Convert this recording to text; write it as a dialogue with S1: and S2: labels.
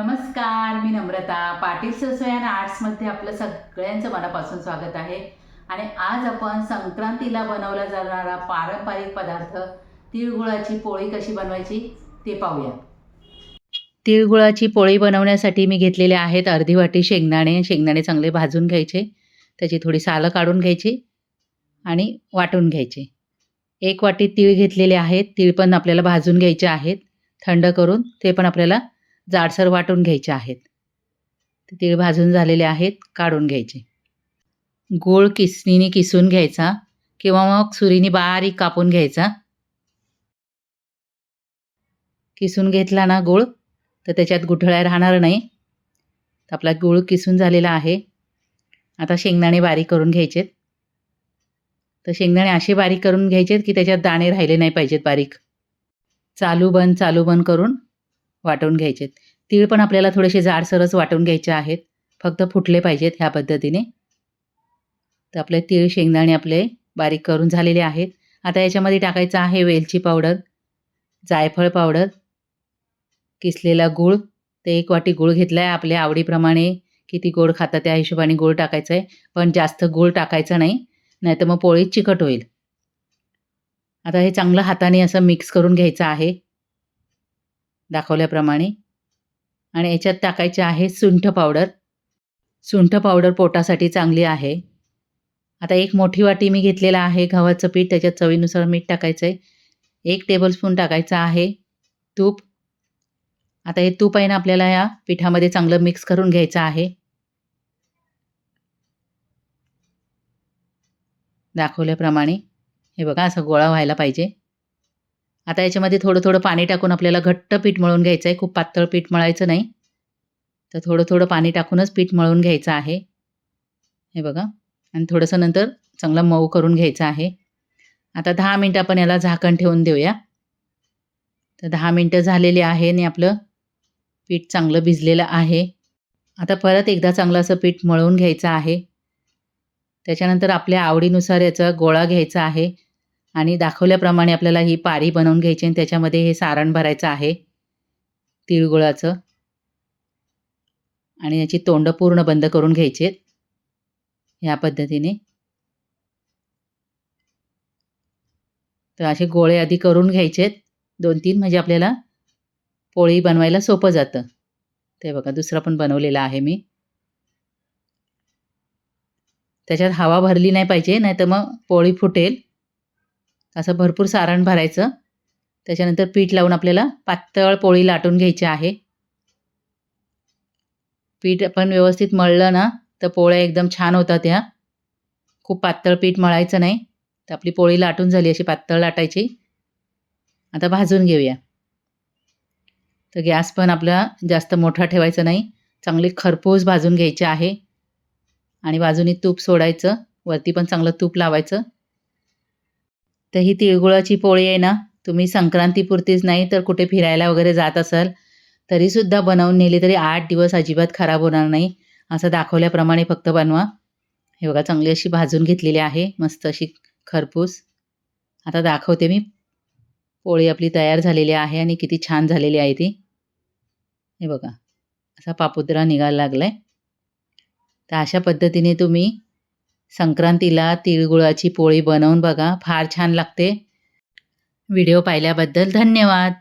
S1: नमस्कार, मी नम्रता. पाटील ससोयान आर्ट्समध्ये आपलं सगळ्यांचं मनापासून स्वागत आहे. आणि आज आपण संक्रांतीला बनवला जाणारा पारंपरिक पदार्थ तिळगुळाची पोळी कशी बनवायची ते पाहूया. तिळगुळाची पोळी बनवण्यासाठी मी घेतलेले आहेत अर्धी वाटी शेंगदाणे. शेंगदाणे चांगले भाजून घ्यायचे, त्याची थोडी सालं काढून घ्यायची आणि वाटून घ्यायचे. 1 वाटी तीळ घेतलेले आहेत. तीळ पण आपल्याला भाजून घ्यायचे आहेत, थंड करून. ते पण आपल्याला जाडसर वाटून घ्यायचे आहेत. ते तीळ भाजून झालेले आहेत, काढून घ्यायचे. गूळ किसणीने किसून घ्यायचा किंवा मग सुरीने बारीक कापून घ्यायचा. किसून घेतला ना गूळ तर त्याच्यात गुठळ्या राहणार नाही. तर आपला गूळ किसून झालेला आहे. आता शेंगदाणे बारीक करून घ्यायचेत. तर शेंगदाणे असे बारीक करून घ्यायचेत की त्याच्यात दाणे राहिले नाही पाहिजेत बारीक. चालू बंद करून वाटून घ्यायचेत. तीळ पण आपल्याला थोडेसे जाडसरच वाटून घ्यायचे आहेत, फक्त फुटले पाहिजेत ह्या पद्धतीने. तर आपले तीळ शेंगदाणे आपले बारीक करून झालेले आहेत. आता याच्यामध्ये टाकायचं आहे वेलची पावडर, जायफळ पावडर, किसलेला गूळ. ते 1 वाटी गूळ घेतला आहे. आपल्या आवडीप्रमाणे किती गोड खाता त्या हिशोबाने गूळ टाकायचा आहे, पण जास्त गूळ टाकायचा नाही, नाहीतर मग पोळी चिकट होईल. आता हे चांगलं हाताने असं मिक्स करून घ्यायचं आहे दाखवल्याप्रमाणे. आणि याच्यात टाकायचे आहे सुंठ पावडर. सुंठ पावडर पोटासाठी चांगली आहे. आता 1 मोठी वाटी मी घेतलेला आहे गव्हाचं पीठ. त्याच्यात चवीनुसार मीठ टाकायचं आहे. 1 टेबलस्पून टाकायचं आहे तूप. आता हे तूप आहे ना आपल्याला या पिठामध्ये चांगलं मिक्स करून घ्यायचं आहे दाखवल्याप्रमाणे. हे बघा, असं गोळा व्हायला पाहिजे. आता याच्यामध्ये थोडं थोडं पाणी टाकून आपल्याला घट्ट पीठ मळून घ्यायचं आहे. खूप पातळ पीठ मळायचं नाही, तर थोडं थोडं पाणी टाकूनच पीठ मळून घ्यायचं आहे. हे बघा, आणि थोडंसं नंतर चांगलं मऊ करून घ्यायचं आहे. आता 10 मिनटं आपण याला झाकण ठेवून देऊया. तर 10 मिनटं झालेली आहे आणि आपलं पीठ चांगलं भिजलेलं आहे. आता परत एकदा चांगलं असं पीठ मळून घ्यायचं आहे. त्याच्यानंतर आपल्या आवडीनुसार याचा गोळा घ्यायचा आहे आणि दाखवल्याप्रमाणे आपल्याला ही पारी बनवून घ्यायची आणि त्याच्यामध्ये हे सारण भरायचं आहे तिळगुळाचं. आणि याची तोंडं पूर्ण बंद करून घ्यायची आहेत ह्या पद्धतीने. तर असे गोळे आधी करून घ्यायचे आहेत 2-3, म्हणजे आपल्याला पोळी बनवायला सोपं जातं. ते बघा, दुसरा पण बनवलेला आहे मी. त्याच्यात हवा भरली नाही पाहिजे, नाही तर मग पोळी फुटेल. असं भरपूर सारण भरायचं. त्याच्यानंतर पीठ लावून आपल्याला पातळ पोळी लाटून घ्यायची आहे. पीठ आपण व्यवस्थित मळलं ना तर पोळ्या एकदम छान होतात ह्या. खूप पातळ पीठ मळायचं नाही. तर आपली पोळी लाटून झाली, अशी पातळ लाटायची. आता भाजून घेऊया. तर गॅस पण आपला जास्त मोठा ठेवायचा नाही, चांगली खरपूस भाजून घ्यायची आहे. आणि बाजूनी तूप सोडायचं, वरती पण चांगलं तूप लावायचं. तर ही तिळगुळाची पोळी आहे ना, तुम्ही संक्रांतीपुरतीच नाही तर कुठे फिरायला वगैरे जात असाल तरीसुद्धा बनवून नेली तरी 8 दिवस अजिबात खराब होणार नाही. असं दाखवल्याप्रमाणे फक्त बनवा. हे बघा, चांगली अशी भाजून घेतलेली आहे, मस्त अशी खरपूस. आता दाखवते मी. पोळी आपली तयार झालेली आहे आणि किती छान झालेली आहे ती. हे बघा, असा पापुद्रा निघायला लागला आहे. तर अशा पद्धतीने तुम्ही संक्रांतीला तिळगुळाची पोळी बनवून बघा, फार छान लागते. व्हिडिओ पाहिल्याबद्दल धन्यवाद.